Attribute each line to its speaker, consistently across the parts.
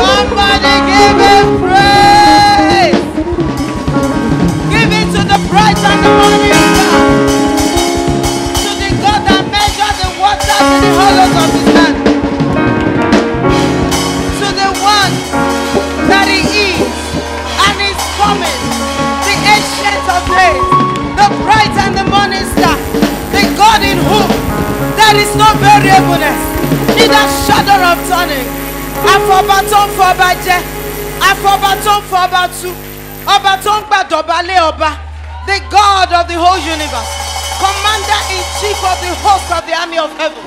Speaker 1: Somebody give him praise. Give it to the bright and the morning star. To the God that measures the waters in the hollows of his hand. To the one that he is and is coming. The ancient of days. The bright and the morning star. The God in whom there is no variableness. Neither shadow of turning. Afobaton fobaje, afobaton fobatu, obaton gbadobale oba, the God of the whole universe, Commander-in-Chief of the host of the army of heaven,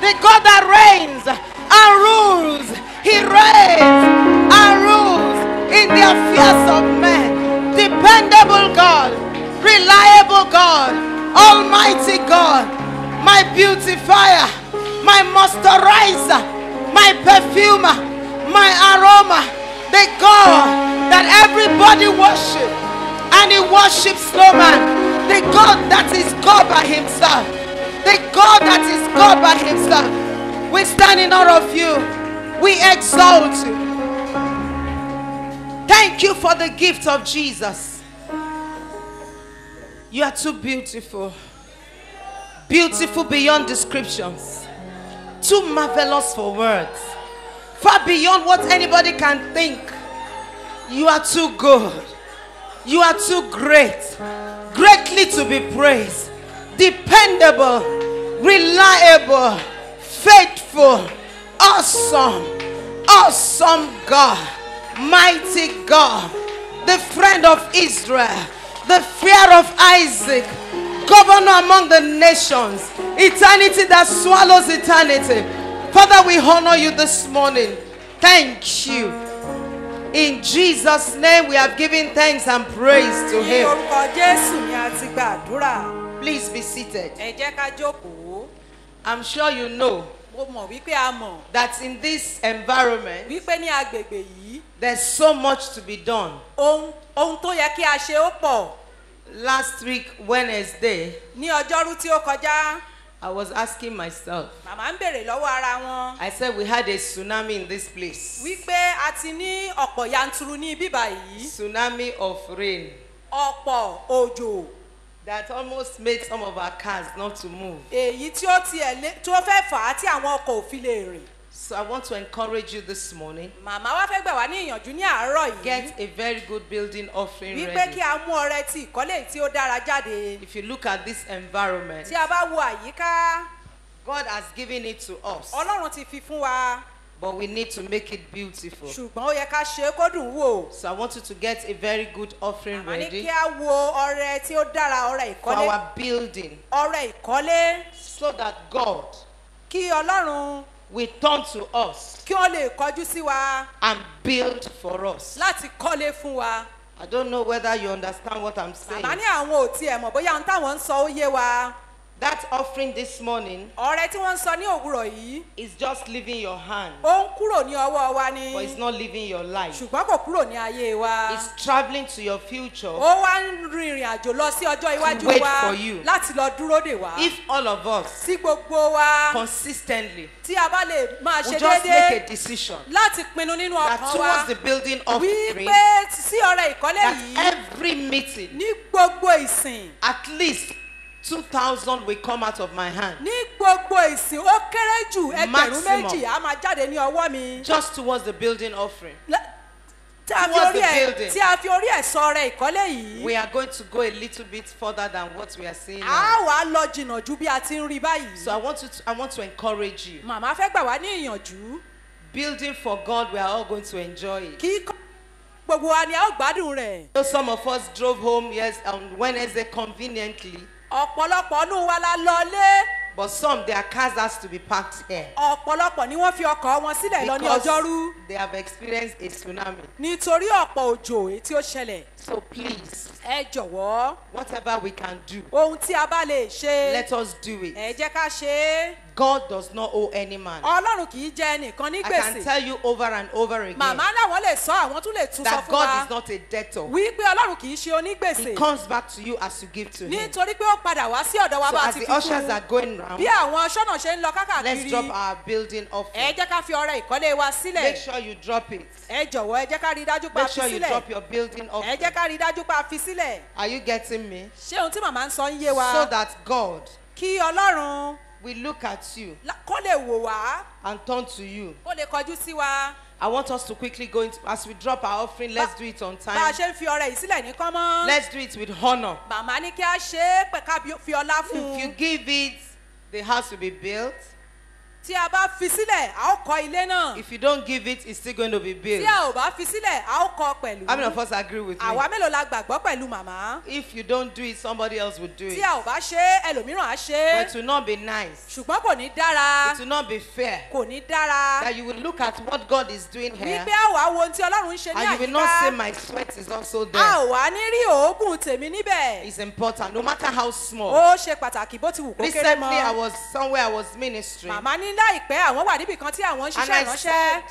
Speaker 1: the God that reigns and rules. He reigns and rules in the affairs of men. Dependable God, reliable God, Almighty God, my beautifier, my moisturizer, my perfumer, my aroma, the God that everybody worship, and he worships no man, the God that is God by himself, the God that is God by himself. We stand in honor of you. We exalt you. Thank you for the gift of Jesus. You are too beautiful. Beautiful beyond descriptions. Too marvelous for words. Far beyond what anybody can think. You are too good. You are too great. Greatly to be praised. Dependable. Reliable. Faithful. Awesome. Awesome God. Mighty God. The friend of Israel. The fear of Isaac. Governor among the nations. Eternity that swallows eternity. Father, we honor you this morning. Thank you. In Jesus' name we have given thanks and praise to him. Please be seated. I'm sure you know that in this environment there's so much to be done. Last week, Wednesday, I was asking myself, I said we had a tsunami in this place. Tsunami of rain. That almost made some of our cars not to move. So I want to encourage you this morning. Get a very good building offering ready. If you look at this environment, God has given it to us. But we need to make it beautiful. So I want you to get a very good offering ready for our building. So that God will turn to us and build for us. I don't know whether you understand what I'm saying. That offering this morning is just leaving your hand, but it's not leaving your life. It's traveling to your future to wait for you. If all of us consistently will just make a decision that towards the building of offering, that every meeting at least 2,000 will come out of my hand. Maximum. Just towards the building offering. Towards the building. We are going to go a little bit further than what we are seeing now. So I want to encourage you. Building for God, we are all going to enjoy it. So some of us drove home on Wednesday conveniently. But some, their cars has to be parked here. Because they have experienced a tsunami. So please, whatever we can do, let us do it. God does not owe any man.
Speaker 2: Ọlọ́run kì í jẹ ẹnìkan ní
Speaker 1: I can
Speaker 2: gbèsè.
Speaker 1: tell you over and over again
Speaker 2: Màmá làwọn lè sọ àwọn tún lè tún sọ
Speaker 1: that
Speaker 2: fún
Speaker 1: God
Speaker 2: wa
Speaker 1: is not a debtor.
Speaker 2: wípé Ọlọ́run kì í ṣe
Speaker 1: He
Speaker 2: onígbèsè
Speaker 1: comes back to you as you give to him.
Speaker 2: nítorí pé ó padà wá sí ọ̀dọ̀ wa
Speaker 1: So
Speaker 2: bá
Speaker 1: as
Speaker 2: ti
Speaker 1: the
Speaker 2: fi
Speaker 1: ushers
Speaker 2: kú.
Speaker 1: are going round,
Speaker 2: Bí àwọn aṣọ́nà ṣe ń lọ
Speaker 1: let's drop
Speaker 2: kákàkiri,
Speaker 1: our building offering.
Speaker 2: ẹ jẹ́ ká fi ọrẹ ìkọ́lé wa sílẹ̀.
Speaker 1: Make sure you drop it.
Speaker 2: Ẹ jọ̀wọ́ ẹ jẹ́ ká rí i dájú pa
Speaker 1: Make
Speaker 2: fi
Speaker 1: sure you
Speaker 2: sílẹ̀.
Speaker 1: drop your building
Speaker 2: Ẹ
Speaker 1: offering.
Speaker 2: jẹ́ ká rí i dájú pa fi sílẹ̀.
Speaker 1: Are you getting me?
Speaker 2: Ṣé ohun tí màmá ń sọ ń yé wa?
Speaker 1: So that God
Speaker 2: Kí Ọlọ́run
Speaker 1: will look at you
Speaker 2: kó lè wò wá,
Speaker 1: and turn to you.
Speaker 2: kó lè kọjú sí wa.
Speaker 1: I want us to quickly go into, as we drop our offering, let's do it on
Speaker 2: Bá a
Speaker 1: time.
Speaker 2: ṣe ń fi ọrẹ yìí sílẹ̀ ní kánmọ́.
Speaker 1: Let's do it with honor.
Speaker 2: Màmá ní kí a ṣe é pé ká fi ọlá fún
Speaker 1: If you
Speaker 2: un.
Speaker 1: give it, the house will be built.
Speaker 2: Tí a bá fi sílẹ̀, a ó kọ́ ilé náà.
Speaker 1: If you don't give it, it's still going to be
Speaker 2: Tí
Speaker 1: built.
Speaker 2: a ò bá fi sílẹ̀, a ó kọ́ pẹ̀lú.
Speaker 1: How many of us agree with me?
Speaker 2: Àwa mélòó la gbàgbọ́ pẹ̀lú màmá?
Speaker 1: If you don't do it, somebody else will do
Speaker 2: Tí
Speaker 1: it.
Speaker 2: a ò bá ṣe é, ẹlòmíràn á ṣe
Speaker 1: But
Speaker 2: é.
Speaker 1: it will not be nice.
Speaker 2: Ṣùgbọ́n kò ní dára.
Speaker 1: It will not be fair.
Speaker 2: Kò ní dára.
Speaker 1: That you will look at what God is doing here,
Speaker 2: Wípé a wá wo ohun tí Ọlọ́run ń ṣe ní
Speaker 1: and you will not say
Speaker 2: àyíká.
Speaker 1: my sweat is also
Speaker 2: A
Speaker 1: there.
Speaker 2: ò wá ní rí òógùn tèmi níbẹ̀.
Speaker 1: It's important, no matter how small.
Speaker 2: Ó ṣe pàtàkì bó ti wù kó kéré
Speaker 1: Recently, I
Speaker 2: mọ́.
Speaker 1: was somewhere I was ministering,
Speaker 2: Màmá ní láìpẹ́ àwọn wà níbì kan tí àwọn ń
Speaker 1: and
Speaker 2: ṣiṣẹ́
Speaker 1: I
Speaker 2: ìránṣẹ́.
Speaker 1: said,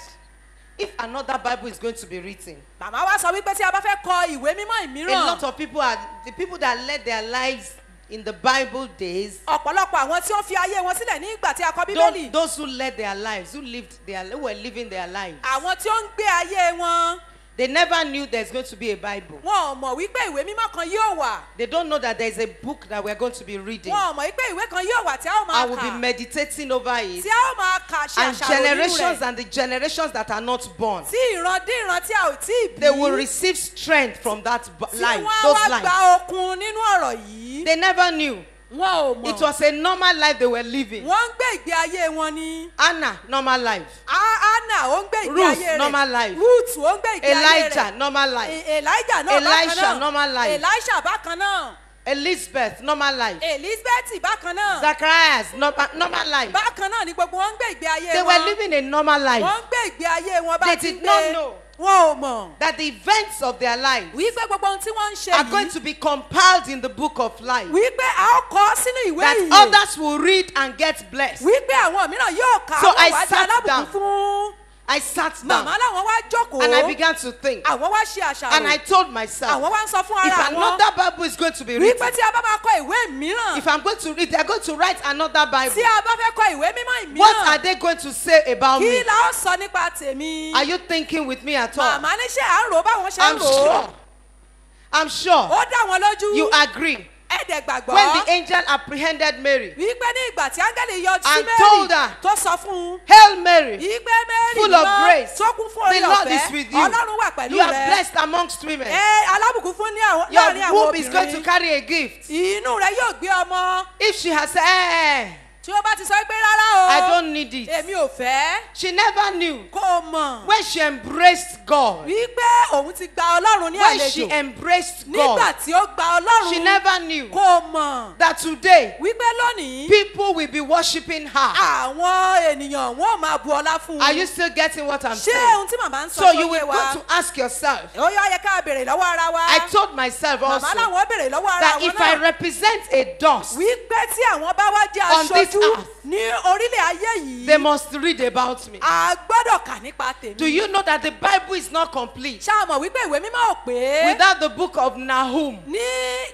Speaker 1: if another Bible is going to be written,
Speaker 2: Màmá wá sọ wípé tí a bá fẹ́ kọ ìwé mímọ́
Speaker 1: a lot
Speaker 2: ìmíràn.
Speaker 1: of people are the people that led their lives in the Bible days.
Speaker 2: Ọ̀pọ̀lọpọ̀ àwọn tí ó fi ayé wọn sílẹ̀ ní ìgbà tí a kọ Bíbélì.
Speaker 1: Those who led their lives, who were living their lives,
Speaker 2: Àwọn tí ó ń gbé ayé wọn.
Speaker 1: they never knew there's going to be a Bible.
Speaker 2: Wọn ò mọ̀ wípé ìwé mímọ́ kan yóò wà.
Speaker 1: They don't know that there's a book that we're going to be reading.
Speaker 2: Wọn ò mọ̀ wípé ìwé kan yóò wà tí a ó máa
Speaker 1: I will be
Speaker 2: kà.
Speaker 1: meditating over it.
Speaker 2: Tí a ó máa kà ṣe
Speaker 1: And
Speaker 2: àṣàrò nínú
Speaker 1: generations
Speaker 2: rẹ̀.
Speaker 1: and the generations that are not born,
Speaker 2: Tí ìrandíran tí a ò tí ì bí.
Speaker 1: they will receive strength from that
Speaker 2: Tí
Speaker 1: life,
Speaker 2: wọ́n á
Speaker 1: those
Speaker 2: wá
Speaker 1: lives.
Speaker 2: gba okun nínú ọ̀rọ̀ yìí.
Speaker 1: They never knew.
Speaker 2: Wọn ò mọ̀.
Speaker 1: It was a normal life they were living.
Speaker 2: Wọ́n ń gbé ìgbé ayé wọn ni.
Speaker 1: Anna, normal life.
Speaker 2: Anna ó ń gbé ìgbé
Speaker 1: Ruth,
Speaker 2: ayé rẹ̀.
Speaker 1: normal life.
Speaker 2: Ruth ó ń gbé ìgbé ayé rẹ̀.
Speaker 1: Elijah, normal life.
Speaker 2: Elijah náà bákan
Speaker 1: Elisha,
Speaker 2: náà.
Speaker 1: normal life.
Speaker 2: Elisha bákan náà.
Speaker 1: Elizabeth, normal life.
Speaker 2: Elizabeth bákan náà.
Speaker 1: Zacharias, normal life.
Speaker 2: Bákan náà ni gbogbo wọn ń gbé ìgbé ayé wọn.
Speaker 1: They were living a normal life.
Speaker 2: Wọ́n ń gbé ìgbé ayé wọn bá
Speaker 1: They
Speaker 2: ti
Speaker 1: did not
Speaker 2: gbé.
Speaker 1: know
Speaker 2: Wọn ò mọ̀.
Speaker 1: that the events of their lives
Speaker 2: Wípé gbogbo ohun tí wọ́n ń ṣe
Speaker 1: are going
Speaker 2: yìí.
Speaker 1: to be compiled in the book of life.
Speaker 2: Wípé a ó kọ sínú ìwé
Speaker 1: That
Speaker 2: ìyè.
Speaker 1: others will read and get blessed.
Speaker 2: Wípé àwọn mìíràn yóò kà
Speaker 1: So
Speaker 2: á
Speaker 1: I
Speaker 2: wọ́n wá di
Speaker 1: sat
Speaker 2: alábùkún
Speaker 1: down.
Speaker 2: fún.
Speaker 1: I sat
Speaker 2: Màmá
Speaker 1: down
Speaker 2: làwọn wá jókòó.
Speaker 1: and I began to think.
Speaker 2: Àwọn wá ṣe àṣàrò.
Speaker 1: And I told myself,
Speaker 2: Àwọn wá ń sọ fún
Speaker 1: if
Speaker 2: ara wọn.
Speaker 1: another Bible is going to be
Speaker 2: Wípé
Speaker 1: written,
Speaker 2: tí a bá máa kọ ìwé mìíràn.
Speaker 1: if I'm going to read, they're going to write another Bible.
Speaker 2: Tí a bá fẹ́ kọ ìwé mímọ́
Speaker 1: What are
Speaker 2: ìmíràn.
Speaker 1: they going to say about
Speaker 2: Kí
Speaker 1: me?
Speaker 2: la ó sọ nípa tèmi?
Speaker 1: Are you thinking with me at all?
Speaker 2: Màmá ní ṣé à ń rò ó báwọn ṣe
Speaker 1: I'm
Speaker 2: ń rò ó.
Speaker 1: sure. I'm sure
Speaker 2: Ó dá wọn lójú.
Speaker 1: you agree.
Speaker 2: Ẹ̀dẹ̀ gbàgbọ́.
Speaker 1: When the angel apprehended Mary,
Speaker 2: Wípé ní ìgbà tí áńgẹ́lì yọjú sí
Speaker 1: and told her,
Speaker 2: Mary tó sọ fún un.
Speaker 1: Hail Mary,
Speaker 2: Wípé Mary
Speaker 1: full of
Speaker 2: mọ́
Speaker 1: grace,
Speaker 2: tó kún fún orí
Speaker 1: the Lord is
Speaker 2: ọ̀fẹ́.
Speaker 1: with you.
Speaker 2: Ọlọ́run wà pẹ̀lú
Speaker 1: You are
Speaker 2: rẹ̀.
Speaker 1: blessed amongst women.
Speaker 2: Alábùkún fún ní láàrin
Speaker 1: Your
Speaker 2: àwọn
Speaker 1: womb is going to
Speaker 2: obìnrin.
Speaker 1: carry a gift.
Speaker 2: Inú rẹ̀ yóò gbé ọmọ.
Speaker 1: If she has said,
Speaker 2: Tí ó bá ti sọ pé rárá o.
Speaker 1: I don't need it,
Speaker 2: Èmi ò fẹ́.
Speaker 1: she never knew.
Speaker 2: Kó o mọ̀.
Speaker 1: When she embraced God,
Speaker 2: Wípé òun ti gba Ọlọ́run ní
Speaker 1: when she
Speaker 2: àlejò.
Speaker 1: embraced
Speaker 2: Nígbà
Speaker 1: God,
Speaker 2: tí ó gba Ọlọ́run.
Speaker 1: she never knew
Speaker 2: Kó o mọ̀.
Speaker 1: that today
Speaker 2: Wípé lónìí.
Speaker 1: people will be worshiping her.
Speaker 2: Àwọn ènìyàn wọn ò máa bu ọlá fún un.
Speaker 1: Are you still getting what I'm
Speaker 2: Ṣé
Speaker 1: saying?
Speaker 2: ohun tí màmá ń sọ
Speaker 1: So
Speaker 2: tó
Speaker 1: you
Speaker 2: yé
Speaker 1: will
Speaker 2: wa?
Speaker 1: go to ask yourself.
Speaker 2: Ó yọ yẹ ká béèrè lọ́wọ́ ara wa.
Speaker 1: I told myself
Speaker 2: Màmá
Speaker 1: also
Speaker 2: làwọn béèrè lọ́wọ́ ara
Speaker 1: that
Speaker 2: wọn
Speaker 1: if I
Speaker 2: náà.
Speaker 1: represent a dust,
Speaker 2: Wípé tí àwọn bá wá jẹ́
Speaker 1: on this
Speaker 2: aṣojú
Speaker 1: earth,
Speaker 2: ní orílẹ̀ ayé yìí.
Speaker 1: they must read about me.
Speaker 2: A gbọ́dọ̀ kà nípa tèmi.
Speaker 1: Do you know that the Bible is not complete
Speaker 2: Ṣá mọ̀ wípé ìwé mímọ́ ò pé.
Speaker 1: without the book of Nahum?
Speaker 2: Ní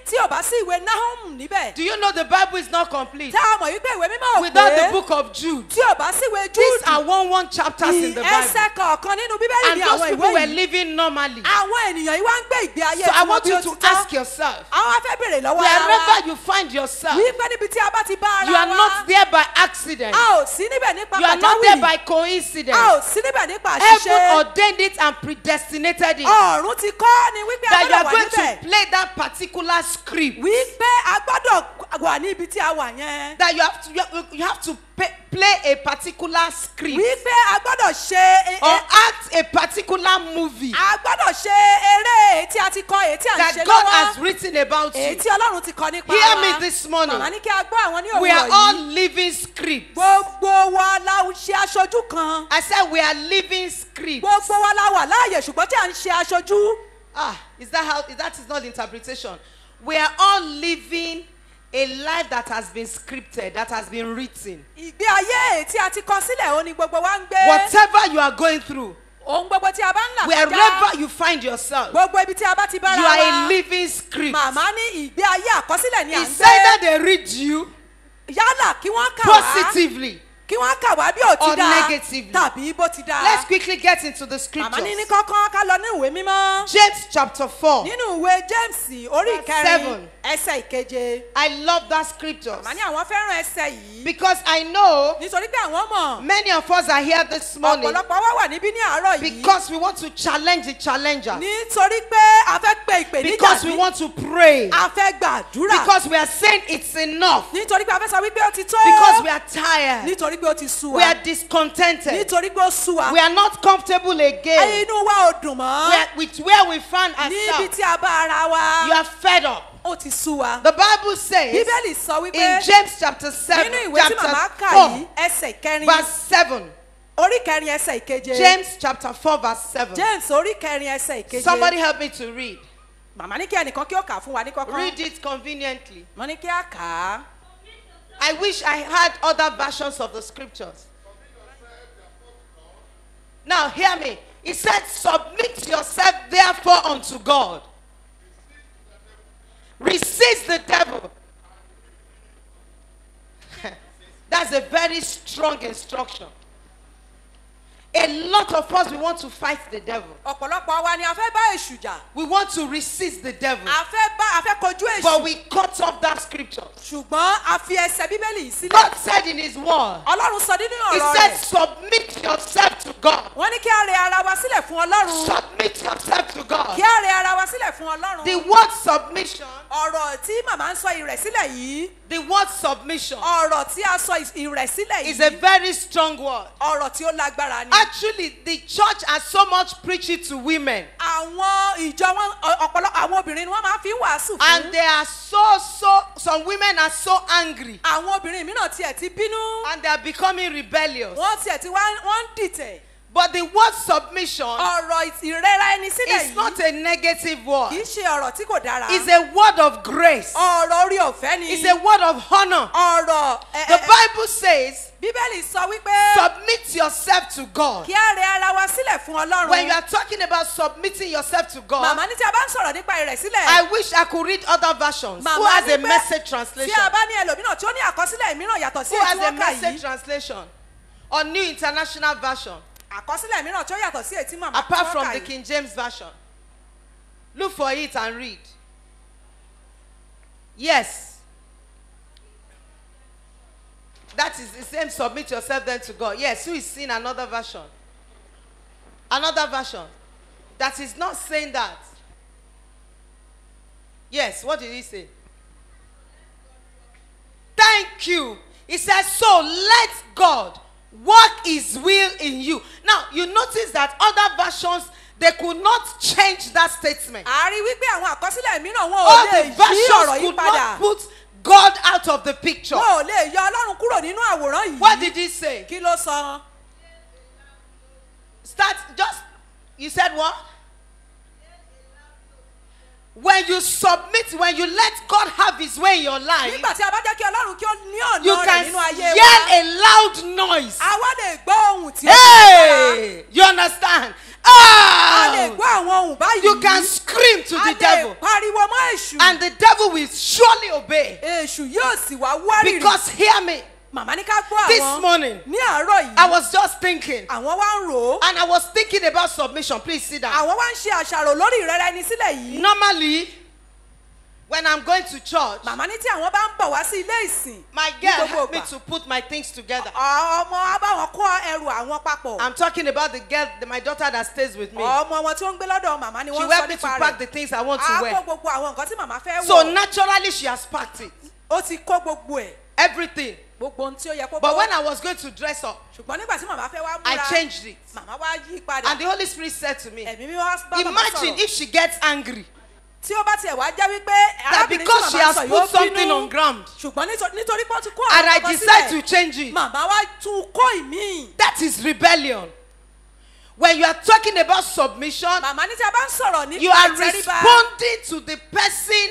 Speaker 2: tí ò bá sí ìwé Nahum níbẹ̀.
Speaker 1: Do you know the Bible is not complete
Speaker 2: Ṣá mọ̀ wípé ìwé mímọ́ ò
Speaker 1: without the
Speaker 2: pé.
Speaker 1: book of Jude?
Speaker 2: Tí ò bá sí ìwé
Speaker 1: These are
Speaker 2: Júùdù.
Speaker 1: one chapters in the Bible.
Speaker 2: Ẹsẹ̀ kọ̀ọ̀kan nínú Bíbélì
Speaker 1: And
Speaker 2: ni
Speaker 1: those
Speaker 2: àwọn
Speaker 1: people
Speaker 2: ìwé
Speaker 1: were
Speaker 2: yìí.
Speaker 1: living normally.
Speaker 2: Àwọn ènìyàn yìí wá ń gbé ìgbé ayé
Speaker 1: So I
Speaker 2: tiwọn
Speaker 1: want
Speaker 2: bí
Speaker 1: you
Speaker 2: ó
Speaker 1: to
Speaker 2: ti tọ́.
Speaker 1: ask yourself,
Speaker 2: Àwọn á fẹ́ béèrè lọ́wọ́ ara wa.
Speaker 1: wherever you find yourself,
Speaker 2: Wípé níbi tí a bá ti bá ara
Speaker 1: you are
Speaker 2: wa.
Speaker 1: not there by accident.
Speaker 2: A ò sí níbẹ̀ nípa
Speaker 1: You are not there
Speaker 2: pàjáwìrì.
Speaker 1: by coincidence.
Speaker 2: A ò sí níbẹ̀ nípa
Speaker 1: Heaven
Speaker 2: àṣìṣe.
Speaker 1: ordained it and predestinated it.
Speaker 2: Ọ̀run ti kọ́ ni wípé a
Speaker 1: That you
Speaker 2: gbọ́dọ̀
Speaker 1: are
Speaker 2: wà
Speaker 1: going to
Speaker 2: níbẹ̀.
Speaker 1: play that particular script.
Speaker 2: Wípé a gbọ́dọ̀ wà ní ibi tí a wà yẹn.
Speaker 1: That you have to play a particular script
Speaker 2: Wípé a gbọ́dọ̀ ṣe
Speaker 1: or act a particular movie
Speaker 2: a gbọ́dọ̀ ṣe eré èyí tí a ti kọ èyí tí a ń
Speaker 1: that
Speaker 2: ṣe
Speaker 1: God
Speaker 2: lọ́wọ́.
Speaker 1: has written about
Speaker 2: Èyí
Speaker 1: you.
Speaker 2: tí Ọlọ́run ti kọ nípa
Speaker 1: Hear
Speaker 2: wa.
Speaker 1: me this morning.
Speaker 2: Màmá ní kí a gbọ́ àwọn ní
Speaker 1: We are
Speaker 2: òwúrọ̀
Speaker 1: all
Speaker 2: yìí.
Speaker 1: living scripts.
Speaker 2: Gbogbo wa la ṣe aṣojú kan.
Speaker 1: I said we are living scripts.
Speaker 2: Gbogbo wa la wà láàyè ṣùgbọ́n tí a ń ṣe aṣojú.
Speaker 1: That is not interpretation. We are all living A life that has been scripted, that has been written.
Speaker 2: Ìgbé ayé tí a ti kọ sílẹ̀ ó ní gbogbo wa ń gbé.
Speaker 1: Whatever you are going through,
Speaker 2: Ohun gbogbo tí a bá ń là
Speaker 1: wherever you find yourself,
Speaker 2: gbogbo ibi tí a bá ti bára
Speaker 1: you are a
Speaker 2: wa.
Speaker 1: living script.
Speaker 2: Màmá ní ìgbé ayé àkọsílẹ̀ ni à ń
Speaker 1: It's either
Speaker 2: gbé.
Speaker 1: they read you
Speaker 2: Yálà kí wọ́n kà wá.
Speaker 1: positively
Speaker 2: Kí wọ́n kà wá bí ó ti
Speaker 1: or
Speaker 2: dáa.
Speaker 1: negatively.
Speaker 2: Tàbí bó ti dáa.
Speaker 1: Let's quickly get into the
Speaker 2: Màmá ní ní
Speaker 1: scriptures.
Speaker 2: kọ́kọ́ ká lọ ní ìwé mímọ́.
Speaker 1: James chapter 4.
Speaker 2: Nínú ìwé James orí
Speaker 1: Verse
Speaker 2: ìkẹrin
Speaker 1: 7.
Speaker 2: ẹsẹ̀ ìkeje.
Speaker 1: I love that scripture
Speaker 2: Màmá ní àwọn fẹ́ràn ẹsẹ̀ yìí.
Speaker 1: because I know
Speaker 2: Nítorí pé àwọn mọ̀.
Speaker 1: many of us are here this morning
Speaker 2: Ọ̀pọ̀lọpọ̀ wá wà níbí ní àárọ̀ yìí.
Speaker 1: because we want to challenge the challenger,
Speaker 2: Nítorí pé a fẹ́ pe ìpèníjà
Speaker 1: because we
Speaker 2: ní.
Speaker 1: want to pray,
Speaker 2: A fẹ́ gbàdúrà.
Speaker 1: because we are saying it's enough,
Speaker 2: Nítorí pé a fẹ́ sọ wípé ó ti tó.
Speaker 1: because we are tired,
Speaker 2: Nítorí pé ó ti sú
Speaker 1: we
Speaker 2: wa.
Speaker 1: are discontented,
Speaker 2: Nítorí pé ó sú wa.
Speaker 1: we are not comfortable again
Speaker 2: Inú wa ò dùn mọ́.
Speaker 1: with where we found
Speaker 2: Níbi
Speaker 1: ourselves.
Speaker 2: tí a bá ara wa.
Speaker 1: You are fed up.
Speaker 2: Ó ti sú wa.
Speaker 1: The Bible says
Speaker 2: Bíbélì sọ wípé
Speaker 1: in James chapter 7,
Speaker 2: nínú ìwé tí màmá
Speaker 1: chapter
Speaker 2: kà
Speaker 1: 4,
Speaker 2: yìí ẹsẹ̀ kẹrin
Speaker 1: verse 7.
Speaker 2: orí kẹrin ẹsẹ̀ ìkeje.
Speaker 1: James chapter 4, verse 7.
Speaker 2: James orí kẹrin ẹsẹ̀ ìkeje.
Speaker 1: Somebody help me to read.
Speaker 2: Màmá ní kí ẹnìkan kí ó kà fún wa ní kọ́kọ́.
Speaker 1: Read it conveniently.
Speaker 2: Wọ́n ní kí á kà á.
Speaker 1: I wish I had other versions of the scriptures. Now, hear me. He said, submit yourself therefore unto God. Resist the devil. That's a very strong instruction. A lot of us, we want to fight the devil.
Speaker 2: Ọ̀pọ̀lọpọ̀ wa ni a fẹ́ bá èṣù jà.
Speaker 1: We want to resist the devil.
Speaker 2: A fẹ́ kojú èṣù.
Speaker 1: But we cut off that scripture.
Speaker 2: Ṣùgbọ́n a fi ẹsẹ̀ Bíbélì yìí sílẹ̀.
Speaker 1: God said in his word,
Speaker 2: Ọlọ́run sọ nínú
Speaker 1: he
Speaker 2: ọ̀rọ̀
Speaker 1: said,
Speaker 2: rẹ̀.
Speaker 1: submit yourself to God.
Speaker 2: Wọ́n ní kí a rẹ ara wa sílẹ̀ fún Ọlọ́run.
Speaker 1: Submit yourself to God.
Speaker 2: Kí a rẹ ara wa sílẹ̀ fún Ọlọ́run.
Speaker 1: The word submission,
Speaker 2: Ọ̀rọ̀ tí màmá ń sọ ìrẹ̀sílẹ̀ yìí.
Speaker 1: the word submission
Speaker 2: Ọ̀rọ̀ tí a sọ ìrẹ̀sílẹ̀
Speaker 1: is a
Speaker 2: yìí.
Speaker 1: very strong word.
Speaker 2: Ọ̀rọ̀ tí ó lágbára ni.
Speaker 1: Actually, the church has so much preaching to women.
Speaker 2: Àwọn ìjọ wọn ọ̀pọ̀lọpọ̀ àwọn obìnrin ni wọ́n máa fi ń wàásù fún.
Speaker 1: And they are some women are so angry.
Speaker 2: Àwọn obìnrin mìíràn tiẹ̀ ti bínú.
Speaker 1: And they are becoming rebellious.
Speaker 2: Wọ́n tiẹ̀ ti wọ́n ń dìtẹ̀.
Speaker 1: But the word submission
Speaker 2: Ọ̀rọ̀ ìrẹ́ra ẹni sílẹ̀
Speaker 1: is
Speaker 2: yìí.
Speaker 1: not a negative word.
Speaker 2: Kì í ṣe ọ̀rọ̀ tí kò dára.
Speaker 1: It's a word of grace.
Speaker 2: Ọ̀rọ̀ orí ọ̀fẹ́ ni.
Speaker 1: It's a word of honor.
Speaker 2: Ọ̀rọ̀
Speaker 1: The Bible says,
Speaker 2: Bíbélì sọ wípé
Speaker 1: submit yourself to God.
Speaker 2: kí á rẹ ara wa sílẹ̀ fún Ọlọ́run.
Speaker 1: When you are talking about submitting yourself to God,
Speaker 2: Màmá ní tí a bá ń sọ̀rọ̀ nípa ìrẹ̀sílẹ̀.
Speaker 1: I wish I could read other versions. Who
Speaker 2: Màmá
Speaker 1: has
Speaker 2: ní
Speaker 1: a
Speaker 2: pé
Speaker 1: message
Speaker 2: tí
Speaker 1: translation?
Speaker 2: a bá ní ẹlòmíràn tí ó ní àkọsílẹ̀ mìíràn yàtọ̀ sí
Speaker 1: Who
Speaker 2: èyí
Speaker 1: has
Speaker 2: tí
Speaker 1: a
Speaker 2: wọ́n kà
Speaker 1: message
Speaker 2: yìí.
Speaker 1: translation? Or New International Version?
Speaker 2: Àkọsílẹ̀ mìíràn tí ó yàtọ̀ sí èyí tí màmá tí
Speaker 1: Apart
Speaker 2: wọ́n
Speaker 1: from
Speaker 2: kà
Speaker 1: the
Speaker 2: yìí.
Speaker 1: King James Version. Look for it and read. Yes. That is the same, submit yourself then to God. Yes, who is seeing another version? Another version. That is not saying that. Yes, what did he say? Thank you. He says, so let God work his will in you. Now, you notice that other versions, they could not change that statement.
Speaker 2: A rí wípé àwọn àkọsílẹ̀ mìíràn wọn ò
Speaker 1: All
Speaker 2: lè
Speaker 1: the
Speaker 2: yí ọ̀rọ̀
Speaker 1: versions
Speaker 2: yìí
Speaker 1: could
Speaker 2: padà.
Speaker 1: not put God out of the picture.
Speaker 2: Wọn ò lè yọ Ọlọ́run kúrò nínú àwòrán yìí.
Speaker 1: What did he say?
Speaker 2: Kí ló sọ?
Speaker 1: You said what? When you submit, when you let God have his way in your life,
Speaker 2: Nígbà tí a bá jẹ́ kí Ọlọ́run kí ó ní
Speaker 1: you
Speaker 2: ọ̀nà rẹ̀
Speaker 1: can
Speaker 2: nínú ayé
Speaker 1: yell
Speaker 2: wa.
Speaker 1: a loud noise.
Speaker 2: A wá lè gbọ́ ohùn tí ó lágbára.
Speaker 1: Hey, you understand?
Speaker 2: A lè
Speaker 1: Oh,
Speaker 2: gbọ́ àwọn ohùn báyìí.
Speaker 1: you can scream to
Speaker 2: A
Speaker 1: the
Speaker 2: lè
Speaker 1: devil,
Speaker 2: pariwo mọ́ èṣù.
Speaker 1: and the devil will surely obey.
Speaker 2: Èṣù yóò sì wá wárìrì.
Speaker 1: Because hear me,
Speaker 2: Màmá ní ká gbọ́
Speaker 1: this
Speaker 2: àwọn
Speaker 1: morning
Speaker 2: ní àárọ̀
Speaker 1: I
Speaker 2: yìí.
Speaker 1: was just thinking,
Speaker 2: Àwọn wá ń rò ó.
Speaker 1: and I was thinking about submission. Please sit down.
Speaker 2: Àwọn wá ń ṣe àṣàrò lórí ìrẹ́ra ẹni sílẹ̀ yìí.
Speaker 1: Normally, when I'm going to church,
Speaker 2: Màmá ní tí àwọn bá ń bọ̀ wá sí ilé ìsìn.
Speaker 1: my girl
Speaker 2: gbogbo
Speaker 1: helped me
Speaker 2: ìgbà.
Speaker 1: to put my things together.
Speaker 2: Ọmọ á bá wọn kó ẹrù àwọn papọ̀.
Speaker 1: I'm talking about the girl, my daughter that stays with me.
Speaker 2: Ọmọ wọn tí ó ń gbé lọ́dọ̀ màmá ni
Speaker 1: She
Speaker 2: wọ́n ń sọ
Speaker 1: helped me to
Speaker 2: nípa
Speaker 1: pack
Speaker 2: rẹ̀.
Speaker 1: the things I want to
Speaker 2: A kó
Speaker 1: wear.
Speaker 2: gbogbo àwọn nǹkan tí màmá fẹ́
Speaker 1: So
Speaker 2: wọ̀.
Speaker 1: naturally, she has packed it,
Speaker 2: Ó ti kó gbogbo ẹ̀.
Speaker 1: everything.
Speaker 2: Gbogbo ohun tí ó yẹ kó
Speaker 1: But
Speaker 2: kó.
Speaker 1: when I was going to dress up,
Speaker 2: Ṣùgbọ́n nígbà tí màmá fẹ́ wá
Speaker 1: I
Speaker 2: múra.
Speaker 1: changed it.
Speaker 2: Màmá wá yí padà.
Speaker 1: And the Holy Spirit said to me,
Speaker 2: Ẹ̀mí mi wá bá màmá
Speaker 1: imagine
Speaker 2: sọ̀rọ̀.
Speaker 1: if she gets angry
Speaker 2: Tí ó bá tiẹ̀ wá jẹ́ wípé
Speaker 1: that
Speaker 2: arábìnrin tí
Speaker 1: because she
Speaker 2: màmá
Speaker 1: has
Speaker 2: sọ
Speaker 1: put
Speaker 2: yóò
Speaker 1: something on
Speaker 2: bínú.
Speaker 1: ground
Speaker 2: Ṣùgbọ́n nítorí pé ó ti kó
Speaker 1: and I
Speaker 2: àwọn nǹkan
Speaker 1: decide to
Speaker 2: sílẹ̀.
Speaker 1: change it,
Speaker 2: Màmá wá tún kó ìmíì.
Speaker 1: that is rebellion. When you are talking about submission,
Speaker 2: Màmá ní tí a bá ń sọ̀rọ̀
Speaker 1: you
Speaker 2: nípa
Speaker 1: are
Speaker 2: ìtẹríba.
Speaker 1: responding to the person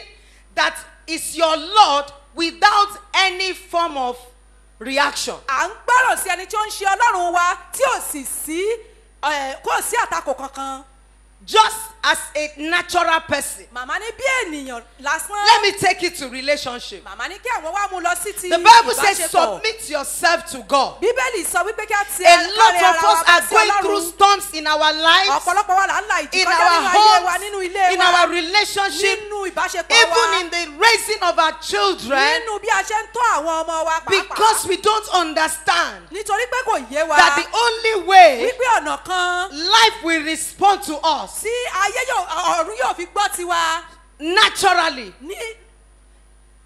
Speaker 1: that is your Lord without any form of reaction.
Speaker 2: à ń gbọ́ràn sí ẹni tí ó ń ṣe Ọlọ́run wa tí ò sì sí kò sí àtakò kankan.
Speaker 1: Just as a natural person.
Speaker 2: Màmá ní bí ènìyàn lásán.
Speaker 1: Let me take it to relationship.
Speaker 2: Màmá ní kí àwọn wá mú lọ sí ti
Speaker 1: The Bible says
Speaker 2: ìbáṣepọ̀.
Speaker 1: submit yourself to God.
Speaker 2: Bíbélì sọ wípé kí a ti
Speaker 1: A lot
Speaker 2: kárí ara
Speaker 1: of
Speaker 2: wa
Speaker 1: us
Speaker 2: bá
Speaker 1: are
Speaker 2: sí
Speaker 1: going through
Speaker 2: Ọlọ́run.
Speaker 1: storms in our lives,
Speaker 2: Ọ̀pọ̀lọpọ̀ wa là ń la ìjì
Speaker 1: in
Speaker 2: kọjá
Speaker 1: our
Speaker 2: nínú ayé wa,
Speaker 1: homes,
Speaker 2: nínú ilé
Speaker 1: in
Speaker 2: wa,
Speaker 1: our relationship,
Speaker 2: nínú ìbáṣepọ̀
Speaker 1: even
Speaker 2: wa,
Speaker 1: in the raising of our children,
Speaker 2: nínú bí a ṣe ń tọ́ àwọn ọmọ wa pàápàá.
Speaker 1: because we don't understand
Speaker 2: Nítorí pé kò yé wa
Speaker 1: that the only way
Speaker 2: wípé ọ̀nà kan
Speaker 1: life will respond to us
Speaker 2: tí ọ̀run yóò fi gbọ́ tiwa
Speaker 1: naturally
Speaker 2: ní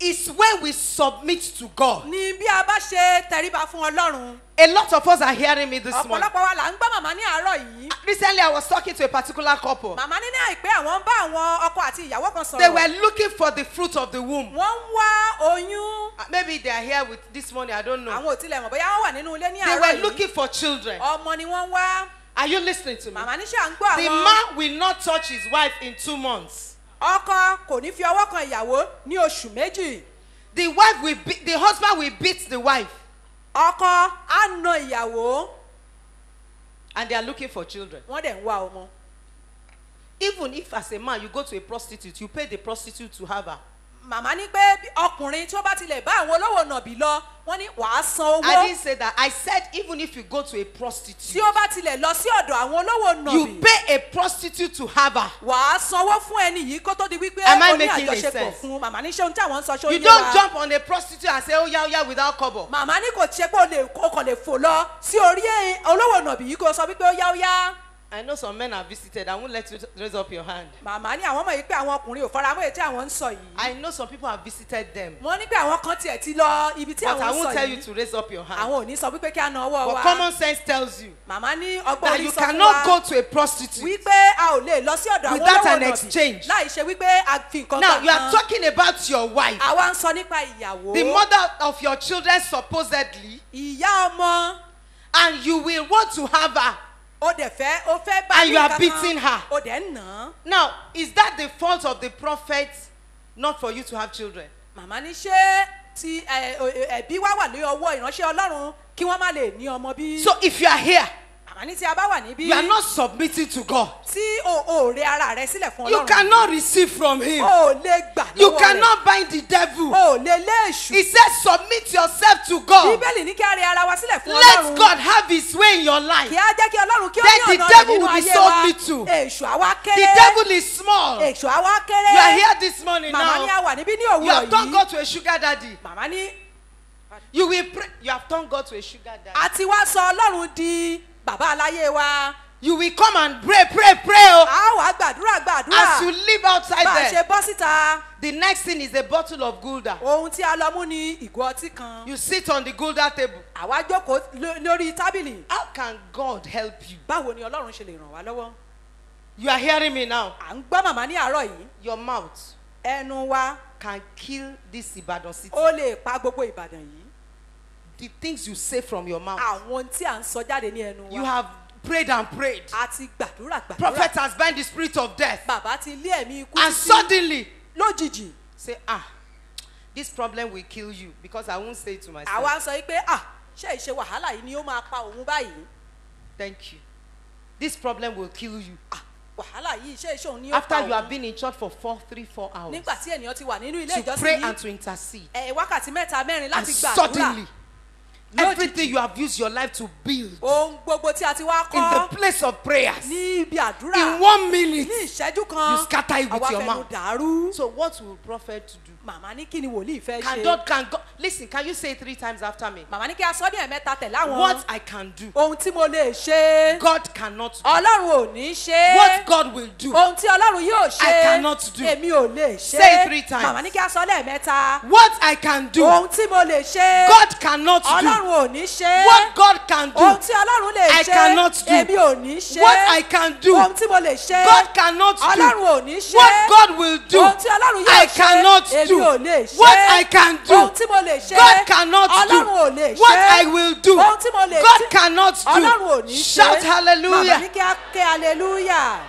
Speaker 1: is when we submit to God.
Speaker 2: ní bí a bá ṣe tẹríba fún Ọlọ́run.
Speaker 1: A lot of us are hearing me this morning.
Speaker 2: Ọ̀pọ̀lọpọ̀ wa là ń gbọ́ màmá ní àárọ̀ yìí.
Speaker 1: Recently, I was talking to a particular couple.
Speaker 2: Màmá ní àìpẹ́ àwọn ń bá àwọn ọkọ àti ìyàwó kan
Speaker 1: They
Speaker 2: sọ̀rọ̀.
Speaker 1: were looking for the fruit of the womb.
Speaker 2: Wọ́n ń wá oyún.
Speaker 1: Maybe they are here with this morning, I don't know.
Speaker 2: Àwọn ò tilẹ̀ mọ̀ bóyá wọ́n wà nínú ilé ní
Speaker 1: They
Speaker 2: àárọ̀
Speaker 1: were
Speaker 2: yìí.
Speaker 1: looking for children.
Speaker 2: Ọmọ ni wọ́n ń wá.
Speaker 1: Are you listening to me?
Speaker 2: Màmá ní ṣe à ń gbọ́
Speaker 1: The
Speaker 2: àwọn.
Speaker 1: man will not touch his wife in 2 months.
Speaker 2: Ọkọ kò ní fi ọwọ́ kan ìyàwó ní oṣù méjì.
Speaker 1: The husband will beat the wife.
Speaker 2: Ọkọ á na ìyàwó.
Speaker 1: And they are looking for children.
Speaker 2: Wọ́n dẹ̀ ń wá ọmọ.
Speaker 1: Even if as a man you go to a prostitute, you pay the prostitute to have her.
Speaker 2: Màmá ní pé ọkùnrin tí ó bá tilẹ̀ bá àwọn olówó nàbì lọ, wọ́n ní wàá san
Speaker 1: I
Speaker 2: owó.
Speaker 1: didn't say that. I said even if you go to a
Speaker 2: Tí
Speaker 1: prostitute,
Speaker 2: ó bá tilẹ̀ lọ sí ọ̀dọ̀ àwọn olówó
Speaker 1: you
Speaker 2: nàbì,
Speaker 1: pay a prostitute to have her.
Speaker 2: wàá sanwó fún ẹni yìí kó tó di wípé
Speaker 1: Am I
Speaker 2: ó ní
Speaker 1: making a
Speaker 2: àjọṣepọ̀
Speaker 1: sense?
Speaker 2: fún. Màmá ní ṣé ohun tí àwọn ń sọ ṣó
Speaker 1: You
Speaker 2: yé
Speaker 1: don't
Speaker 2: wa.
Speaker 1: jump on a prostitute and say, oh yeah, without cover.
Speaker 2: Màmá ní kò ṣe pé o kàn lè fò lọ sí orí olówó nàbì yìí kó sọ wípé ó yá.
Speaker 1: I know some men are visited. I won't let you raise up your hand.
Speaker 2: Màmá ní àwọn ọmọ yìí pé àwọn ọkùnrin ò faramọ́ èyí tí àwọn ń sọ yìí.
Speaker 1: I know some people have visited them.
Speaker 2: Wọ́n ní pé àwọn kan tiẹ̀ ti lọ ibi tí
Speaker 1: But
Speaker 2: àwọn
Speaker 1: I
Speaker 2: ń
Speaker 1: won't
Speaker 2: sọ
Speaker 1: tell you
Speaker 2: yìí.
Speaker 1: to raise up your hand.
Speaker 2: Àwọn ò ní sọ wípé kí a na ọwọ́
Speaker 1: But
Speaker 2: wa.
Speaker 1: common sense tells you
Speaker 2: Màmá ní ọgbọ́n
Speaker 1: that
Speaker 2: orí
Speaker 1: you
Speaker 2: sọ fún
Speaker 1: cannot go
Speaker 2: wa
Speaker 1: to a prostitute.
Speaker 2: wípé a ò lè lọ sí ọ̀dọ̀ àwọn
Speaker 1: Without
Speaker 2: olówó
Speaker 1: an
Speaker 2: nàbì
Speaker 1: exchange.
Speaker 2: láì ṣe wípé a fi nǹkan
Speaker 1: Now,
Speaker 2: gbà
Speaker 1: you are
Speaker 2: kan.
Speaker 1: talking about your wife,
Speaker 2: Àwa ń sọ nípa ìyàwó.
Speaker 1: the mother of your children supposedly,
Speaker 2: Ìyá ọmọ.
Speaker 1: and you will want to have her.
Speaker 2: O dẹ̀ fẹ́ bá
Speaker 1: And
Speaker 2: ní
Speaker 1: you are
Speaker 2: nǹkan
Speaker 1: beating
Speaker 2: kan.
Speaker 1: her.
Speaker 2: O dẹ̀ ń nà án.
Speaker 1: Now, is that the fault of the prophet not for you to have children?
Speaker 2: Màmá ní ṣé ti ẹ̀bí wá wà ní ọwọ́ ìránṣẹ́ Ọlọ́run kí wọ́n má lè ní ọmọ bí.
Speaker 1: So if you are here,
Speaker 2: Màmá ní tí a bá wà níbí.
Speaker 1: you are not submitting to God.
Speaker 2: Tí o rẹ ara rẹ sílẹ̀ fún Ọlọ́run.
Speaker 1: You cannot receive from him.
Speaker 2: O lè gbà lọ́wọ́ rẹ̀.
Speaker 1: You cannot bind the devil.
Speaker 2: O lè lé èṣù.
Speaker 1: He says submit yourself to God.
Speaker 2: Bíbélì ní kí a rẹ ara wa sílẹ̀ fún
Speaker 1: Let
Speaker 2: Ọlọ́run.
Speaker 1: God have his way in your life.
Speaker 2: Kí á jẹ́ kí Ọlọ́run kí ó
Speaker 1: Then
Speaker 2: ní
Speaker 1: the
Speaker 2: ọ̀nà rẹ̀
Speaker 1: devil
Speaker 2: nínú
Speaker 1: will be
Speaker 2: ayé
Speaker 1: so
Speaker 2: wa.
Speaker 1: little.
Speaker 2: Èṣù àwa
Speaker 1: The
Speaker 2: kéré.
Speaker 1: devil is small.
Speaker 2: Èṣù àwa kéré.
Speaker 1: You are here this morning
Speaker 2: Màmá ní a
Speaker 1: now.
Speaker 2: wà níbí ní
Speaker 1: You
Speaker 2: òwúrọ̀
Speaker 1: have turned
Speaker 2: yìí.
Speaker 1: God to a sugar daddy.
Speaker 2: Màmá ní
Speaker 1: You will pray. You have turned God to a sugar daddy.
Speaker 2: a ti wá sọ Ọlọ́run di bàbá aláyé wa.
Speaker 1: You will come and pray. Oh.
Speaker 2: A wá gbàdúrà.
Speaker 1: As you live outside
Speaker 2: Bá a
Speaker 1: there,
Speaker 2: ṣe bọ́ síta.
Speaker 1: the next thing is a bottle of Gulda.
Speaker 2: Ohun tí a lọ mú ni ìgò ọtí kan.
Speaker 1: You sit on the Gulda table.
Speaker 2: Àwa jókòó lórí tábìlì.
Speaker 1: How can God help you?
Speaker 2: Báwo ni Ọlọ́run ṣe lè ràn wá lọ́wọ́?
Speaker 1: You are hearing me now.
Speaker 2: À ń gbọ́ màmá ní àárọ̀ yìí.
Speaker 1: Your mouth
Speaker 2: Ẹnu wa
Speaker 1: can kill this Ibadan city.
Speaker 2: ó lè pa gbogbo Ìbàdàn yìí.
Speaker 1: The things you say from your mouth.
Speaker 2: Àwọn tí à ń sọ jáde ní ẹnu
Speaker 1: You
Speaker 2: wa.
Speaker 1: have prayed and prayed.
Speaker 2: A ti gbàdúrà.
Speaker 1: Prophet has bind the spirit of death.
Speaker 2: Bàbá ti lé ẹ̀mí ikú
Speaker 1: And
Speaker 2: títí.
Speaker 1: suddenly
Speaker 2: Lójijì.
Speaker 1: say, this problem will kill you, because I won't say it to myself.
Speaker 2: Àwa ń sọ yìí pé ṣé ìṣe wàhálà yìí ni ó máa pa òun báyìí.
Speaker 1: Thank you. This problem will kill you.
Speaker 2: Wàhálà yìí ṣé ìṣe òun ni ó pa
Speaker 1: After you have
Speaker 2: òun.
Speaker 1: been in church for 3-4 hours
Speaker 2: Nígbà tí ènìyàn ti wà nínú ilé
Speaker 1: to
Speaker 2: ìjọsìn
Speaker 1: pray
Speaker 2: yìí.
Speaker 1: and to intercede,
Speaker 2: Wákàtí mẹ́ta mẹ́rin
Speaker 1: and
Speaker 2: láti
Speaker 1: suddenly
Speaker 2: gbàdúrà.
Speaker 1: everything you have used your life to build
Speaker 2: Ohun gbogbo tí a ti wá
Speaker 1: in the
Speaker 2: kọ́
Speaker 1: place of prayers,
Speaker 2: ní ibi àdúrà.
Speaker 1: in 1 minute,
Speaker 2: Ní ìṣẹ́jú kan.
Speaker 1: you scatter it with
Speaker 2: Àwa
Speaker 1: your
Speaker 2: fẹnu
Speaker 1: mouth.
Speaker 2: dàrú.
Speaker 1: So what will prophet do?
Speaker 2: Màmá ní kí ni wòlíì fẹ́
Speaker 1: Can God listen? Can you say it 3 times after me?
Speaker 2: Màmá ní kí a sọ ní ẹ̀mẹ́ta tẹ̀lé àwọn.
Speaker 1: What I can do,
Speaker 2: Ohun tí mo lè ṣe.
Speaker 1: God cannot do.
Speaker 2: Ọlọ́run ò ní ṣe.
Speaker 1: What God will do,
Speaker 2: Ohun tí Ọlọ́run yóò ṣe.
Speaker 1: I cannot do.
Speaker 2: Èmi ò lè ṣe.
Speaker 1: Say it 3 times.
Speaker 2: Màmá ní kí a sọ lẹ́ẹ̀mẹ́ta.
Speaker 1: what I can do,
Speaker 2: Ohun tí mo lè ṣe.
Speaker 1: God cannot do.
Speaker 2: Ọlọ́run ò ní ṣe.
Speaker 1: What God can
Speaker 2: Ohun
Speaker 1: do,
Speaker 2: tí Ọlọ́run lè
Speaker 1: I
Speaker 2: ṣe.
Speaker 1: cannot do.
Speaker 2: Èmi ò ní ṣe.
Speaker 1: what I can do,
Speaker 2: Ohun tí mo lè ṣe.
Speaker 1: God cannot
Speaker 2: Ọlọ́run
Speaker 1: do.
Speaker 2: ò ní ṣe.
Speaker 1: What God will do,
Speaker 2: Ohun tí Ọlọ́run yóò
Speaker 1: I
Speaker 2: ṣe.
Speaker 1: cannot
Speaker 2: Èmi
Speaker 1: do.
Speaker 2: ò lè ṣe.
Speaker 1: What I can do,
Speaker 2: Ohun tí mo lè ṣe.
Speaker 1: God cannot
Speaker 2: Ọlọ́run
Speaker 1: do.
Speaker 2: ò lè ṣe.
Speaker 1: What I will do,
Speaker 2: Ohun tí mo lè
Speaker 1: God
Speaker 2: ṣe.
Speaker 1: cannot
Speaker 2: Ọlọ́run ò
Speaker 1: do.
Speaker 2: ní ṣe.
Speaker 1: Shout
Speaker 2: Màmá ní
Speaker 1: hallelujah.
Speaker 2: kí a ké hallelujah.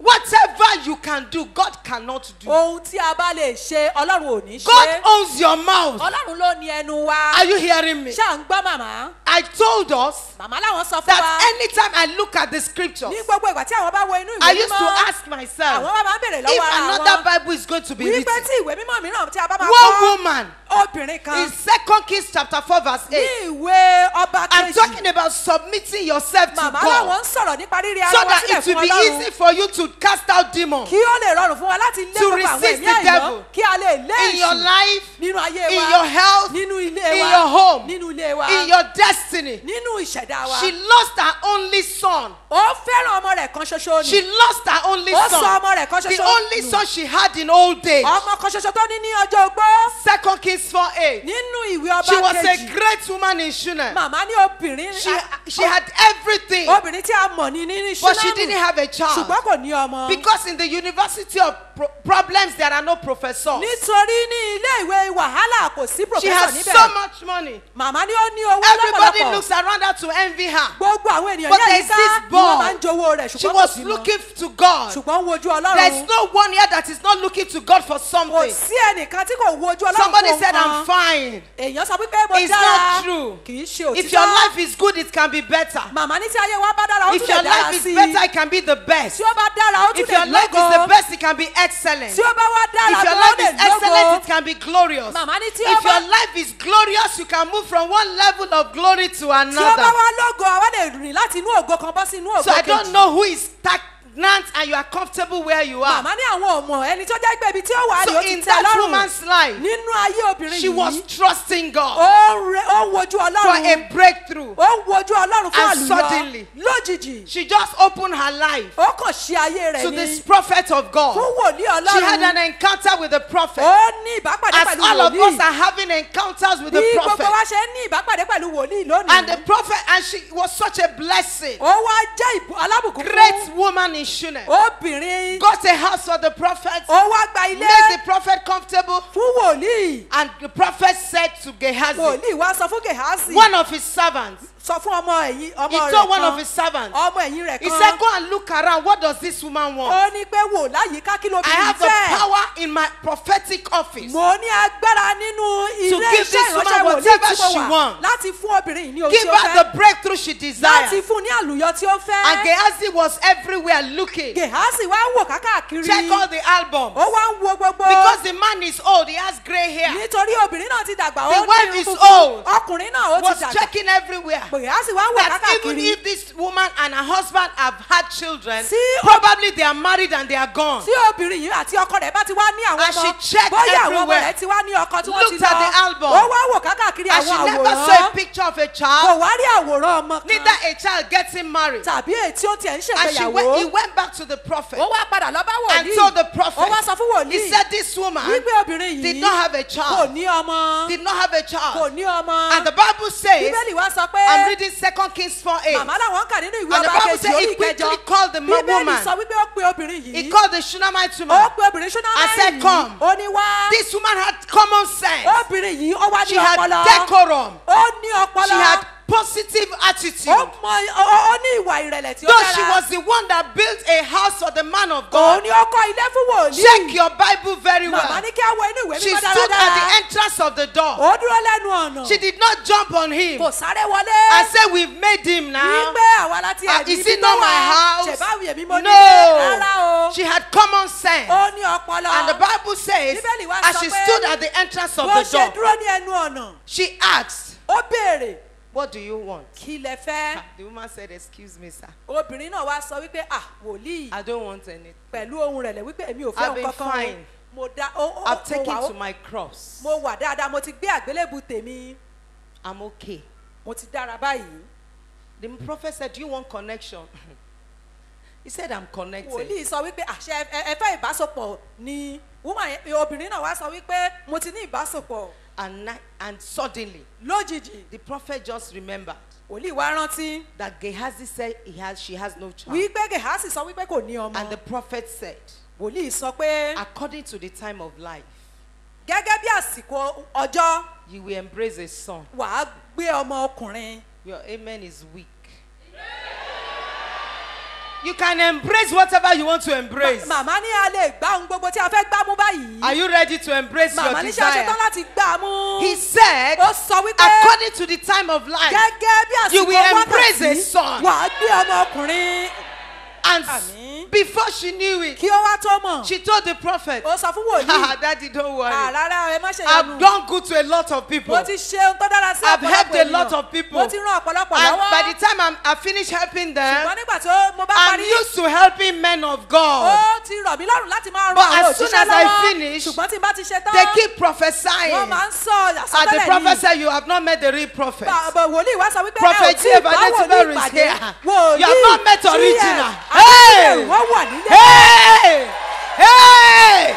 Speaker 1: Whatever you can do, God cannot do.
Speaker 2: ohun tí a bá lè ṣe ọlọ́run ò ní
Speaker 1: God
Speaker 2: ṣe.
Speaker 1: owns your mouth.
Speaker 2: ọlọ́run ló ní ẹnu wa.
Speaker 1: Are you hearing me?
Speaker 2: ṣá ń gbọ́ màmá.
Speaker 1: I told us
Speaker 2: màmá làwọn sọ fún wa.
Speaker 1: that anytime I look at the scriptures,
Speaker 2: ní gbogbo ìgbà tí àwọn bá wo inú
Speaker 1: I
Speaker 2: ìwé
Speaker 1: used to
Speaker 2: mímọ́.
Speaker 1: ask myself,
Speaker 2: àwọn bá máa ń bèrè
Speaker 1: if
Speaker 2: lọ́wọ́ ara
Speaker 1: another
Speaker 2: wọn.
Speaker 1: Bible is going to be
Speaker 2: wípé
Speaker 1: written,
Speaker 2: tí ìwé mímọ́ mìíràn tí a bá máa
Speaker 1: one
Speaker 2: kọ́
Speaker 1: woman
Speaker 2: obìnrin kan
Speaker 1: in 2 Kings chapter 4 verse
Speaker 2: ní
Speaker 1: 8,
Speaker 2: ìwé ọba
Speaker 1: I'm
Speaker 2: kejì.
Speaker 1: talking about submitting yourself to
Speaker 2: màmá
Speaker 1: God
Speaker 2: làwọn ń sọ̀rọ̀ nípa rírí
Speaker 1: so
Speaker 2: ara wọn
Speaker 1: that
Speaker 2: sílẹ̀
Speaker 1: it will
Speaker 2: fún
Speaker 1: be
Speaker 2: ọlọ́run.
Speaker 1: easy for you to cast out demons
Speaker 2: kí ó lè rọrùn fún wa láti lé
Speaker 1: To
Speaker 2: gbogbo àwọn
Speaker 1: resist
Speaker 2: ẹ̀mí
Speaker 1: the
Speaker 2: àìmọ́
Speaker 1: devil
Speaker 2: kí a lè lé
Speaker 1: in your
Speaker 2: èṣù
Speaker 1: life,
Speaker 2: nínú ayé
Speaker 1: in
Speaker 2: wa
Speaker 1: your health,
Speaker 2: nínú ilé
Speaker 1: in
Speaker 2: wa
Speaker 1: your home,
Speaker 2: nínú ilé wa
Speaker 1: in your destiny.
Speaker 2: nínú ìṣẹ̀dá wa.
Speaker 1: She lost her only son.
Speaker 2: ó fẹ́ràn ọmọ rẹ̀ kan ṣoṣo
Speaker 1: She
Speaker 2: ni.
Speaker 1: lost her only
Speaker 2: ó sọ
Speaker 1: son.
Speaker 2: ọmọ rẹ̀ kan
Speaker 1: The
Speaker 2: ṣoṣo
Speaker 1: only
Speaker 2: nù.
Speaker 1: son she had in old days.
Speaker 2: ọmọ kan ṣoṣo tó ní ní ọjọ́ ogbó
Speaker 1: 2 Kings 4:8.
Speaker 2: nínú ìwé
Speaker 1: She
Speaker 2: ọba
Speaker 1: was a
Speaker 2: kejì.
Speaker 1: great woman in Shunem.
Speaker 2: màmá ní obìnrin
Speaker 1: She had everything,
Speaker 2: obìnrin tí a mọ̀ ní nínú
Speaker 1: but she didn't
Speaker 2: Ṣúnámù
Speaker 1: have a child.
Speaker 2: ṣùgbọ́n kò ní ọmọ.
Speaker 1: Because in the University of Problems, there are no professors.
Speaker 2: nítorí ní ilé ìwé wàhálà kò sí
Speaker 1: She
Speaker 2: professor
Speaker 1: has
Speaker 2: níbẹ̀.
Speaker 1: so much money.
Speaker 2: màmá ní ó ní owó
Speaker 1: Everybody
Speaker 2: lọ́pọ̀lọpọ̀.
Speaker 1: looks around her to envy her.
Speaker 2: gbogbo àwọn ènìyàn
Speaker 1: But
Speaker 2: yẹn
Speaker 1: there's
Speaker 2: yíká
Speaker 1: this
Speaker 2: ni wọ́n
Speaker 1: boy.
Speaker 2: máa ń jowó rẹ̀
Speaker 1: She
Speaker 2: ṣùgbọ́n kò
Speaker 1: was
Speaker 2: sí mọ́.
Speaker 1: looking to God.
Speaker 2: ṣùgbọ́n wojú
Speaker 1: There's
Speaker 2: ọlọ́run.
Speaker 1: no one here that is not looking to God for
Speaker 2: kò
Speaker 1: something.
Speaker 2: sí ẹnìkan tí kò wojú ọlọ́run
Speaker 1: Somebody
Speaker 2: fún
Speaker 1: said, I'm
Speaker 2: nǹkan.
Speaker 1: fine.
Speaker 2: èèyàn sọ wípé mo
Speaker 1: It's
Speaker 2: dára
Speaker 1: not true.
Speaker 2: kì í ṣe
Speaker 1: If your
Speaker 2: òtítọ́.
Speaker 1: life is good, it can be better.
Speaker 2: màmá ní tí ayé wa bá dára ó
Speaker 1: If
Speaker 2: tún
Speaker 1: your
Speaker 2: lè dára
Speaker 1: life is
Speaker 2: sí
Speaker 1: better,
Speaker 2: i.
Speaker 1: it can be the best.
Speaker 2: tí ó bá dára ó tún
Speaker 1: If
Speaker 2: lè
Speaker 1: your life is the
Speaker 2: lógo.
Speaker 1: best, it can be excellent.
Speaker 2: tí ó bá wá dára
Speaker 1: If your
Speaker 2: tó ó
Speaker 1: life
Speaker 2: lè
Speaker 1: is excellent,
Speaker 2: lógo.
Speaker 1: it can be glorious.
Speaker 2: màmá ní tí ó
Speaker 1: If
Speaker 2: bá
Speaker 1: your life is glorious, you can move from one level of glory to
Speaker 2: tí ó bá
Speaker 1: another.
Speaker 2: wá lógo àwa lè rìn láti inú ògo kan bọ́ sí inú
Speaker 1: So
Speaker 2: ògo
Speaker 1: I don't
Speaker 2: kejì.
Speaker 1: know who is stagnant and you are comfortable where you are.
Speaker 2: màmá ní àwọn ọmọ ẹni tó jẹ́ pé ibi tí ó wà ní
Speaker 1: So
Speaker 2: ó ti
Speaker 1: in
Speaker 2: tẹ́
Speaker 1: that
Speaker 2: lọ́rùn
Speaker 1: woman's life,
Speaker 2: nínú ayé obìnrin
Speaker 1: she was
Speaker 2: yìí
Speaker 1: trusting God
Speaker 2: ó wojú
Speaker 1: for a
Speaker 2: ọlọ́run
Speaker 1: breakthrough.
Speaker 2: ó wojú ọlọ́run fún
Speaker 1: And suddenly,
Speaker 2: àlùyọ lójijì
Speaker 1: She just opened her life
Speaker 2: ó kàn ṣí ayé rẹ̀
Speaker 1: to
Speaker 2: ní
Speaker 1: this prophet of God.
Speaker 2: fún wòlíì
Speaker 1: She had
Speaker 2: ọlọ́run
Speaker 1: an encounter with the prophet.
Speaker 2: ó ní ìbápàdé
Speaker 1: As
Speaker 2: pẹ̀lú
Speaker 1: all of us
Speaker 2: wòlíì
Speaker 1: are having encounters with the
Speaker 2: bí gbogbo
Speaker 1: prophet.
Speaker 2: wa ṣe ní ìbápàdé pẹ̀lú wòlíì
Speaker 1: And the
Speaker 2: lónìí
Speaker 1: prophet, and she was such a blessing.
Speaker 2: ó wá jẹ́ alábùkún
Speaker 1: Great
Speaker 2: fún
Speaker 1: woman in Shunem.
Speaker 2: obìnrin
Speaker 1: Got a house for the prophet.
Speaker 2: ó wá gba ilé
Speaker 1: Made the prophet comfortable.
Speaker 2: fún wòlíì
Speaker 1: And the prophet said to Gehazi,
Speaker 2: wòlíì wá sọ fún Gèhásì
Speaker 1: one of his servants,
Speaker 2: sọ fún ọmọ ẹ̀yìn
Speaker 1: he
Speaker 2: ọmọ
Speaker 1: told one
Speaker 2: rẹ̀
Speaker 1: of his servants,
Speaker 2: kan ọmọ ẹ̀yìn rẹ̀
Speaker 1: he said,
Speaker 2: kan
Speaker 1: go and look around. What does this woman want?
Speaker 2: ó ní pé wò láyìíká kí
Speaker 1: I
Speaker 2: lóbìnrin
Speaker 1: have the
Speaker 2: fẹ́
Speaker 1: power in my prophetic office.
Speaker 2: mo ní agbára nínú ilé
Speaker 1: give
Speaker 2: iṣẹ́
Speaker 1: this woman
Speaker 2: ìránṣẹ́ wòlíì
Speaker 1: whatever
Speaker 2: tí mo
Speaker 1: she
Speaker 2: wà
Speaker 1: wants.
Speaker 2: láti fún obìnrin yìí ní ohun
Speaker 1: Give
Speaker 2: tí ó
Speaker 1: her the
Speaker 2: fẹ́
Speaker 1: breakthrough she
Speaker 2: láti
Speaker 1: desires.
Speaker 2: fún ní àlùyọ tí ó
Speaker 1: And
Speaker 2: fẹ́
Speaker 1: Gehazi was everywhere looking.
Speaker 2: Gèhásì wá wò kákàkiri
Speaker 1: Check all the albums.
Speaker 2: ó wá ń wo gbogbo
Speaker 1: Because the man is old, he has gray hair.
Speaker 2: nítorí obìnrin náà ti dàgbà
Speaker 1: The
Speaker 2: ó
Speaker 1: wife
Speaker 2: ní
Speaker 1: is
Speaker 2: irun
Speaker 1: old.
Speaker 2: funfun ọkùnrin náà ó
Speaker 1: Was
Speaker 2: ti dàgbà
Speaker 1: checking everywhere.
Speaker 2: Gèhásì wá wò
Speaker 1: That even
Speaker 2: kákàkiri
Speaker 1: if this woman and her husband have had children,
Speaker 2: Sí,
Speaker 1: probably they are married and they are gone.
Speaker 2: tí obìnrin yìí àti ọkọ rẹ̀ bá ti wá ní àwọn
Speaker 1: And she
Speaker 2: ọmọ
Speaker 1: checked
Speaker 2: bóyá àwọn ọmọ
Speaker 1: everywhere.
Speaker 2: rẹ̀ ti wá ní ọkọ tí wọ́n ti
Speaker 1: Looked at the
Speaker 2: lọ
Speaker 1: album.
Speaker 2: ó wá wò kákàkiri
Speaker 1: And she
Speaker 2: àwọn
Speaker 1: never saw a
Speaker 2: àwòrán
Speaker 1: picture of a
Speaker 2: kò
Speaker 1: child,
Speaker 2: wá rí àwòrán ọmọ
Speaker 1: neither
Speaker 2: kan
Speaker 1: a child getting married.
Speaker 2: tàbí èyí tí ó tiẹ̀ ń
Speaker 1: And he
Speaker 2: ṣègbéyàwó
Speaker 1: went back to the prophet
Speaker 2: ó wá padà lọ bá
Speaker 1: and
Speaker 2: wòlíì
Speaker 1: told the prophet.
Speaker 2: ó wá sọ fún
Speaker 1: He
Speaker 2: wòlíì
Speaker 1: said this woman
Speaker 2: wípé obìnrin
Speaker 1: did
Speaker 2: yìí
Speaker 1: not have a
Speaker 2: kò
Speaker 1: child.
Speaker 2: ní ọmọ
Speaker 1: Did not have a
Speaker 2: kò
Speaker 1: child.
Speaker 2: ní ọmọ
Speaker 1: And the Bible says,
Speaker 2: bíbélì wá sọ pé
Speaker 1: I'm reading 2 Kings 4:8.
Speaker 2: màmá làwọn kà nínú ìwé
Speaker 1: And the
Speaker 2: ọba
Speaker 1: Bible
Speaker 2: kejì
Speaker 1: says
Speaker 2: orí
Speaker 1: he quickly
Speaker 2: ìkẹjọ
Speaker 1: called the
Speaker 2: bíbélì
Speaker 1: woman.
Speaker 2: sọ wípé ó pe obìnrin
Speaker 1: He
Speaker 2: yìí
Speaker 1: called the Shunammite
Speaker 2: ó
Speaker 1: woman.
Speaker 2: pe obìnrin
Speaker 1: I said,
Speaker 2: ṣúná
Speaker 1: "Come."
Speaker 2: ó ní wá
Speaker 1: This woman had common sense.
Speaker 2: obìnrin yìí ó wá ní
Speaker 1: She had
Speaker 2: ọpọlọ
Speaker 1: decorum.
Speaker 2: ó ní
Speaker 1: She
Speaker 2: ọpọlọ
Speaker 1: had positive attitude.
Speaker 2: ó ní ìwà ìrẹ̀lẹ̀ tí ó
Speaker 1: Though she
Speaker 2: dára
Speaker 1: was the one that built a house for the man of
Speaker 2: òun
Speaker 1: God,
Speaker 2: ni ó kọ́ ilé fún wòlíì
Speaker 1: check your Bible very
Speaker 2: màmá
Speaker 1: well.
Speaker 2: ní kí á wo inú ìwé
Speaker 1: She
Speaker 2: mímọ́
Speaker 1: stood at
Speaker 2: dáradára
Speaker 1: the entrance of the door.
Speaker 2: ó dúró lẹ́nu ọ̀nà
Speaker 1: She did not jump on him
Speaker 2: kò sáré wọlé
Speaker 1: and say, we've made him now.
Speaker 2: wípé àwa láti
Speaker 1: Is it not my house?
Speaker 2: ṣèbáwí èmi mo nílé rárá
Speaker 1: No.
Speaker 2: o
Speaker 1: She had common sense.
Speaker 2: ó ní ọpọlọ
Speaker 1: And the Bible says,
Speaker 2: Bíbélì wá
Speaker 1: as
Speaker 2: sọ
Speaker 1: she
Speaker 2: pé
Speaker 1: stood at the entrance of
Speaker 2: bó
Speaker 1: the
Speaker 2: ṣe
Speaker 1: door,
Speaker 2: dúró ní ẹnu ọ̀nà
Speaker 1: she asked,
Speaker 2: ó béèrè
Speaker 1: what do you want?
Speaker 2: kí lẹ fẹ́
Speaker 1: The woman said, excuse me, sir.
Speaker 2: obìnrin náà wá sọ wípé wòlíì
Speaker 1: I don't want anything.
Speaker 2: pẹ̀lú ohun rẹ̀lẹ̀ wípé èmi ò fẹ́
Speaker 1: I've been
Speaker 2: nǹkan kan
Speaker 1: fine.
Speaker 2: mo
Speaker 1: I've taken
Speaker 2: wà
Speaker 1: to my cross.
Speaker 2: mo wà dáadáa mo ti gbé àgbélébù tèmi
Speaker 1: I'm okay.
Speaker 2: mo ti dára báyìí
Speaker 1: The prophet said, do you want connection? He said, I'm connected.
Speaker 2: wòlíì sọ wípé àṣẹ ẹ fẹ́ ìbásopọ̀ ni obìnrin náà wá sọ wípé mo ti ní ìbásopọ̀
Speaker 1: And suddenly,
Speaker 2: lójijì
Speaker 1: the prophet just remembered
Speaker 2: wòlíì wá rántí
Speaker 1: that Gehazi said she has no child.
Speaker 2: wípé Gèhásì sọ wípé kò ní
Speaker 1: And the
Speaker 2: ọmọ
Speaker 1: prophet said,
Speaker 2: wòlíì sọ pé
Speaker 1: according to the time of life,
Speaker 2: gẹ́gẹ́ bí àsìkò ọjọ́
Speaker 1: you will embrace a son.
Speaker 2: wàá gbé ọmọ ọkùnrin
Speaker 1: Your amen is weak. You can embrace whatever you want to embrace.
Speaker 2: Màmá ní a lè gbá ohun gbogbo tí a fẹ́ gbá mú báyìí.
Speaker 1: Are you ready to embrace your
Speaker 2: Màmá ní ṣe a
Speaker 1: desire?
Speaker 2: ṣetán láti gbá mú.
Speaker 1: He said,
Speaker 2: Ó sọ wípé
Speaker 1: according to the time of life,
Speaker 2: gẹ́gẹ́ bí
Speaker 1: you
Speaker 2: àsìkò
Speaker 1: will embrace a
Speaker 2: wákàtí
Speaker 1: son.
Speaker 2: wà á gbé ọmọkùnrin.
Speaker 1: And
Speaker 2: Àmín.
Speaker 1: before she knew it,
Speaker 2: Kí ó wá tó mọ̀.
Speaker 1: she told the prophet,
Speaker 2: Ó sọ fún wòlíì.
Speaker 1: Daddy, don't worry.
Speaker 2: Rárá ẹ má ṣe
Speaker 1: I've
Speaker 2: yọnu.
Speaker 1: done good to a lot of people.
Speaker 2: Mo ti ṣe ohun tó dára sí
Speaker 1: I've helped a
Speaker 2: ọ̀pọ̀lọpọ̀
Speaker 1: lot
Speaker 2: ènìyàn.
Speaker 1: of people.
Speaker 2: Mo ti ràn ọ̀pọ̀lọpọ̀
Speaker 1: And
Speaker 2: lọ́wọ́.
Speaker 1: by the time I finish helping them,
Speaker 2: Ṣùgbọ́n nígbà tí mo bá
Speaker 1: I'm
Speaker 2: parí.
Speaker 1: used to helping men of God.
Speaker 2: Ó ti rọ̀ mí lọ́rùn láti máa
Speaker 1: But
Speaker 2: ran àwọn
Speaker 1: as soon
Speaker 2: òjíṣẹ́
Speaker 1: as I
Speaker 2: lọ́wọ́.
Speaker 1: finish,
Speaker 2: Ṣùgbọ́n tí n bá ti ṣe tán.
Speaker 1: They keep prophesying.
Speaker 2: Wọ́n máa ń sọ
Speaker 1: And the
Speaker 2: àsọtẹ́lẹ̀
Speaker 1: prophet
Speaker 2: yìí.
Speaker 1: said, you have not met the real prophet.
Speaker 2: Bàbá wòlíì wá sọ wípé
Speaker 1: Prophet
Speaker 2: ẹ ò tí ì bá
Speaker 1: Evangelist
Speaker 2: wòlíì
Speaker 1: is
Speaker 2: pàdé.
Speaker 1: here.
Speaker 2: Wòlíì
Speaker 1: You have not met
Speaker 2: tí ẹ̀
Speaker 1: original.
Speaker 2: àdúgbò wọ́n wà nílé.
Speaker 1: Hey! Hey!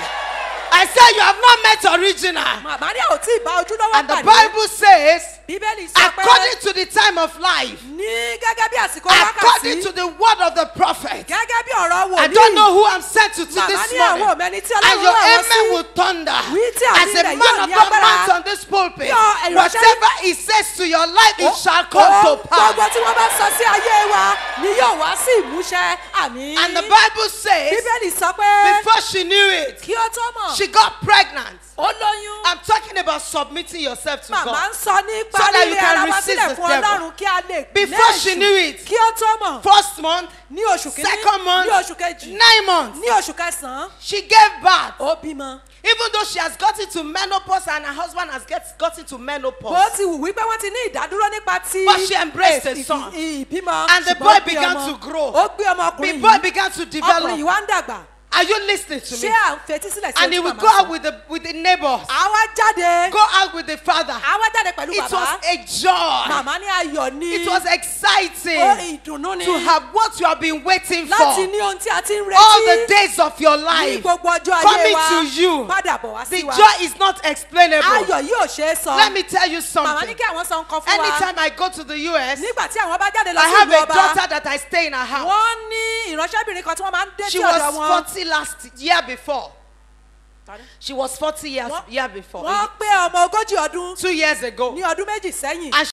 Speaker 1: I said you have not met original.
Speaker 2: Màmá ní ò tí ì bá ojúlówó
Speaker 1: And the
Speaker 2: pàdé.
Speaker 1: Bible says,
Speaker 2: Bíbélì sọ pé
Speaker 1: according to the time of life,
Speaker 2: ní gẹ́gẹ́ bí àsìkò
Speaker 1: according
Speaker 2: wákàtí.
Speaker 1: to the word of the prophet,
Speaker 2: Gẹ́gẹ́ bí ọ̀rọ̀ wòlíì.
Speaker 1: I don't know who I'm sent to
Speaker 2: Màmá
Speaker 1: this
Speaker 2: ní àwọn
Speaker 1: morning.
Speaker 2: òmẹ́ni tí
Speaker 1: And
Speaker 2: Ọlọ́run
Speaker 1: your
Speaker 2: rán wọn
Speaker 1: amen
Speaker 2: sí.
Speaker 1: will thunder.
Speaker 2: Wí tí àmì
Speaker 1: As a
Speaker 2: rẹ̀
Speaker 1: man
Speaker 2: yóò
Speaker 1: of
Speaker 2: ní
Speaker 1: God
Speaker 2: agbára.
Speaker 1: mounts on this pulpit,
Speaker 2: Yọ ìránṣẹ́-
Speaker 1: whatever he says to your life, it shall come to pass.
Speaker 2: Gbogbo tí wọ́n bá sọ sí ayé wa ni yóò wá sí ìmúṣẹ. Àmín.
Speaker 1: And the Bible says,
Speaker 2: Bíbélì sọ pé
Speaker 1: before she knew it,
Speaker 2: kí ó tó mọ̀.
Speaker 1: she got pregnant.
Speaker 2: Ó lóyún.
Speaker 1: I'm talking about submitting yourself to
Speaker 2: Màmá
Speaker 1: God.
Speaker 2: ń sọ nípa
Speaker 1: So that you
Speaker 2: rírẹ
Speaker 1: can
Speaker 2: ara wa
Speaker 1: resist
Speaker 2: sílẹ̀
Speaker 1: the
Speaker 2: fún
Speaker 1: devil.
Speaker 2: Ọlọ́run kí a lè
Speaker 1: Before she knew it,
Speaker 2: kí ó tó mọ̀.
Speaker 1: first month,
Speaker 2: Ní oṣù kìíní,
Speaker 1: second month,
Speaker 2: ní oṣù kejì,
Speaker 1: 9 months,
Speaker 2: ní oṣù kẹsàn-án,
Speaker 1: she gave birth.
Speaker 2: ó bímọ.
Speaker 1: Even though she has gotten to menopause and her husband has gotten to
Speaker 2: Bó
Speaker 1: menopause.
Speaker 2: ti wù wípé wọ́n ti ní ìdádúró nípa ti
Speaker 1: But she embraced the son.
Speaker 2: ìbímọ.
Speaker 1: And the
Speaker 2: ṣùgbọ́n
Speaker 1: boy
Speaker 2: ó gbé
Speaker 1: began
Speaker 2: ọmọ.
Speaker 1: to grow.
Speaker 2: Ó gbé
Speaker 1: The
Speaker 2: ọmọkùnrin
Speaker 1: boy
Speaker 2: yìí.
Speaker 1: began to
Speaker 2: Ọkùnrin yìí
Speaker 1: develop.
Speaker 2: wá ń dàgbà.
Speaker 1: Are you listening to
Speaker 2: Ṣé
Speaker 1: me?
Speaker 2: à ń fetí sílẹ̀ sí
Speaker 1: And he
Speaker 2: ohun
Speaker 1: would
Speaker 2: tí
Speaker 1: go
Speaker 2: màmá
Speaker 1: out
Speaker 2: sọ?
Speaker 1: with the neighbors.
Speaker 2: Àwa jáde.
Speaker 1: Go out with the father.
Speaker 2: Àwa jáde pẹ̀lú
Speaker 1: It was
Speaker 2: bàbá.
Speaker 1: a joy.
Speaker 2: Màmá ní ayọ̀ ni.
Speaker 1: It was
Speaker 2: Ó
Speaker 1: exciting
Speaker 2: ìdùnnú ni.
Speaker 1: to have what you have been waiting
Speaker 2: Láti
Speaker 1: for
Speaker 2: ní ohun tí a ti ń retí.
Speaker 1: all the days of your
Speaker 2: Ní
Speaker 1: life
Speaker 2: gbogbo ọjọ́ ayé
Speaker 1: coming
Speaker 2: wa.
Speaker 1: to you.
Speaker 2: Padà bọ̀ wá
Speaker 1: The
Speaker 2: sí wa.
Speaker 1: joy is not explainable.
Speaker 2: Ayọ̀ yìí ò ṣe é sọ.
Speaker 1: Let me tell you
Speaker 2: Màmá ní
Speaker 1: something.
Speaker 2: kí àwọn sọ nǹkan fún wa.
Speaker 1: Anytime I go to the US,
Speaker 2: Nígbà tí àwọn bá jáde lọ
Speaker 1: I
Speaker 2: sí
Speaker 1: have
Speaker 2: ìlú
Speaker 1: a
Speaker 2: ọba.
Speaker 1: daughter that I stay in her house.
Speaker 2: Wọ́n ní ìránṣẹ́bìnrin kan tí wọ́n máa ń dé
Speaker 1: She
Speaker 2: sí
Speaker 1: was
Speaker 2: ọ̀dọ̀ wọn.
Speaker 1: 40 last year before. She was 40 years
Speaker 2: Wọ́n-
Speaker 1: year before.
Speaker 2: Wọ́n pé ọmọ ogójì ọdún
Speaker 1: 2 years ago.
Speaker 2: ní ọdún méjì sẹ́yìn.
Speaker 1: And